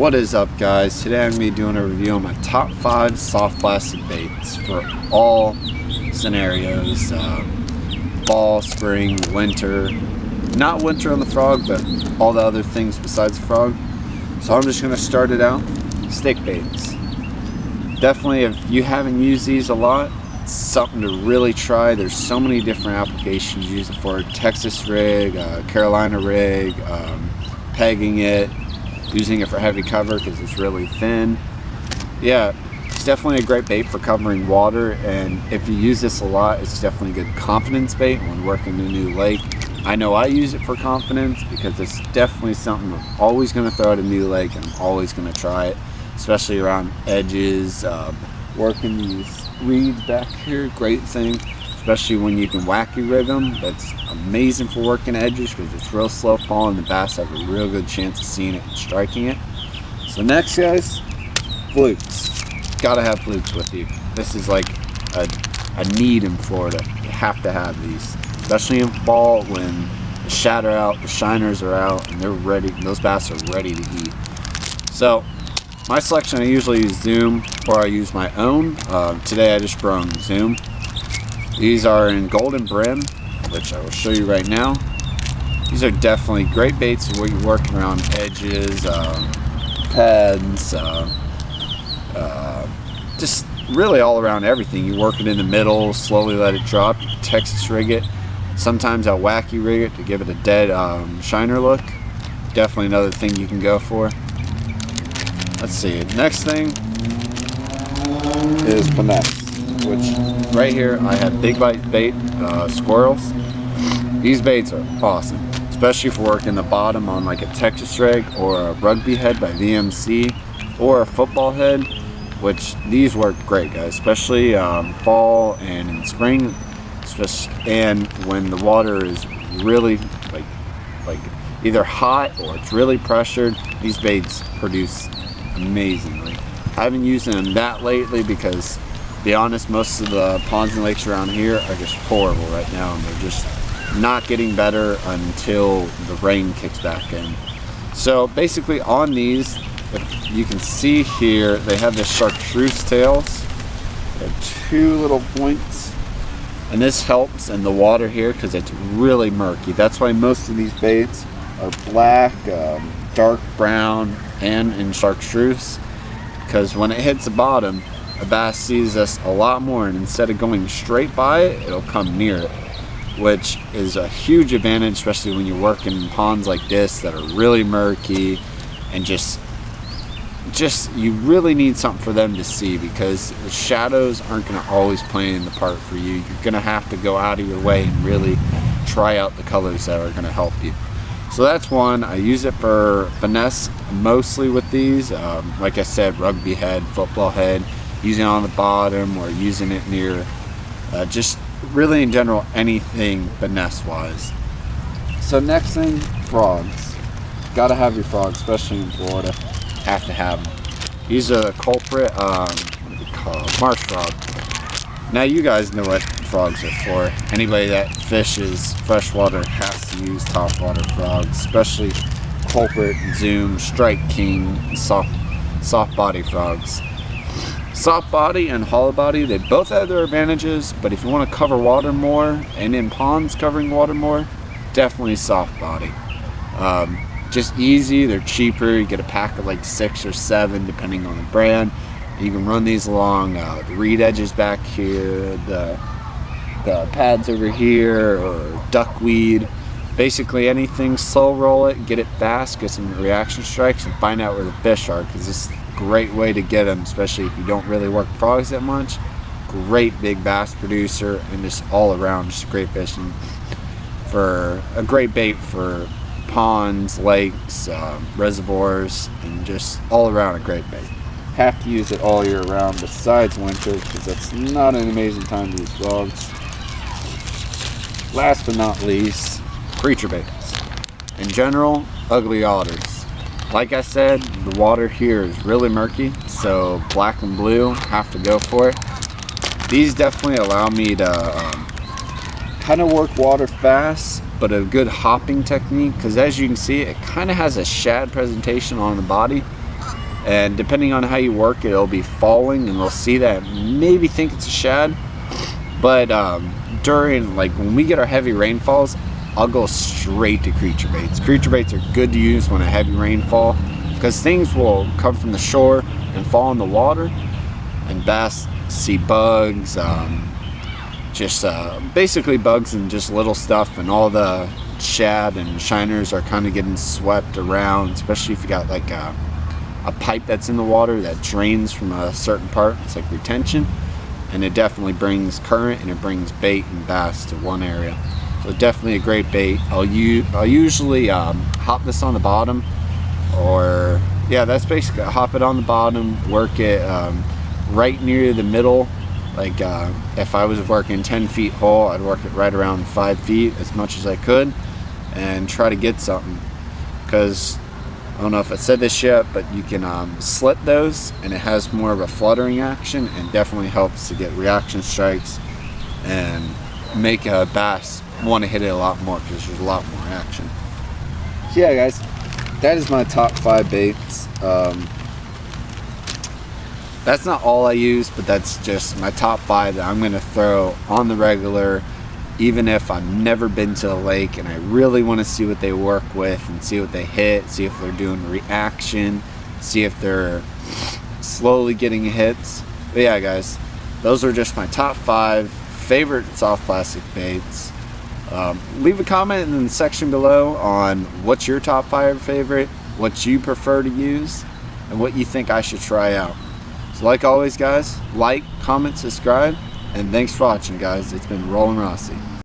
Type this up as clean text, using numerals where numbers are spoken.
What is up, guys? Today I'm going to be doing a review on my top 5 soft plastic baits for all scenarios. Fall, spring, winter. Not winter on the frog, but all the other things besides the frog. So I'm just going to start it out. Stick baits. Definitely, if you haven't used these a lot, it's something to really try. There's so many different applications. Use it for Texas rig, Carolina rig, pegging it, using it for heavy cover because it's really thin. Yeah, it's definitely a great bait for covering water, and if you use this a lot, it's definitely a good confidence bait when working a new lake. I know I use it for confidence because it's definitely something I'm always going to throw at a new lake, and I'm always going to try it, especially around edges, working these reeds back here. Great thing, especially when you can wacky rig them. That's amazing for working edges because it's real slow falling. The bass have a real good chance of seeing it and striking it. So next, guys, flukes. Gotta have flukes with you. This is like a need in Florida. You have to have these, especially in fall when the shad are out, the shiners are out, and they're ready. Those bass are ready to eat. So my selection, I usually use Zoom or I use my own. Today I just brought Zoom. These are in Golden Brim, which I will show you right now. These are definitely great baits where you're working around edges, pads, just really all around everything. You work it in the middle, slowly let it drop. You can Texas rig it. Sometimes I'll wacky rig it to give it a dead shiner look. Definitely another thing you can go for. Let's see, next thing is finesse, which right here I have big bite bait squirrels. These baits are awesome, especially for working the bottom on like a Texas rig or a rugby head by VMC or a football head, which these work great, guys, especially fall and in spring, and when the water is really like either hot or it's really pressured. These baits produce amazingly. I haven't used them that lately because, to be honest, most of the ponds and lakes around here are just horrible right now, and they're just not getting better until the rain kicks back in. So basically on these, if you can see here, they have the chartreuse tails. They have 2 little points, and this helps in the water here because it's really murky. That's why most of these baits are black, dark brown, and in chartreuse, because when it hits the bottom, a bass sees us a lot more, and instead of going straight by it, it'll come near it, which is a huge advantage, especially when you're working in ponds like this that are really murky, and just you really need something for them to see, because the shadows aren't going to always play in the part for you. You're going to have to go out of your way and really try out the colors that are going to help you. So that's one. I use it for finesse mostly with these. Like I said, rugby head, football head, using it on the bottom or using it near, just really in general, anything finesse wise. So next thing, frogs. Gotta have your frogs, especially in Florida. Have to have them. These are the culprit, what do they call it? Marsh frog. Now you guys know what frogs are for. Anybody that fishes freshwater has to use topwater frogs, especially culprit, zoom, strike king, soft body frogs. Soft body and hollow body, they both have their advantages, but if you want to cover water more, and in ponds covering water more, definitely soft body. Just easy, they're cheaper. You get a pack of like 6 or 7 depending on the brand. You can run these along the reed edges back here, the pads over here, or duckweed. Basically anything, slow roll it, get it fast, get some reaction strikes, and find out where the fish are, because this is a great way to get them, especially if you don't really work frogs that much. Great big bass producer, and just all around just great fishing. For a great bait for ponds, lakes, reservoirs, and just all around a great bait. Have to use it all year round besides winter, because that's not an amazing time to use frogs. Last but not least, creature baits. In general, ugly otters. Like I said, the water here is really murky, so black and blue have to go for it. These definitely allow me to kind of work water fast, but a good hopping technique, because as you can see, it kind of has a shad presentation on the body. and depending on how you work it, it'll be falling and they'll see that, maybe think it's a shad. But during, like, when we get our heavy rainfalls, I'll go straight to creature baits. Creature baits are good to use when a heavy rainfall, because things will come from the shore and fall in the water, and bass see bugs, basically bugs and just little stuff, and all the shad and shiners are kind of getting swept around, especially if you got like a pipe that's in the water that drains from a certain part. It's like retention, and it definitely brings current and it brings bait and bass to one area. So definitely a great bait. I'll usually hop this on the bottom, or yeah, that's basically hop it on the bottom, work it right near the middle. Like if I was working 10 feet hole, I'd work it right around 5 feet as much as I could and try to get something. Because I don't know if I said this yet, but you can slit those and it has more of a fluttering action, and definitely helps to get reaction strikes and make a bass want to hit it a lot more because there's a lot more action. So yeah guys, that is my top 5 baits. That's not all I use, but that's just my top 5 that I'm going to throw on the regular, even if I've never been to a lake and I really want to see what they work with and see what they hit, see if they're doing reaction, see if they're slowly getting hits. But yeah guys, those are just my top 5 favorite soft plastic baits. Leave a comment in the section below on what's your top 5 favorite, what you prefer to use, and what you think I should try out. So like always guys, like, comment, subscribe, and thanks for watching guys. It's been Rollin' Rossi.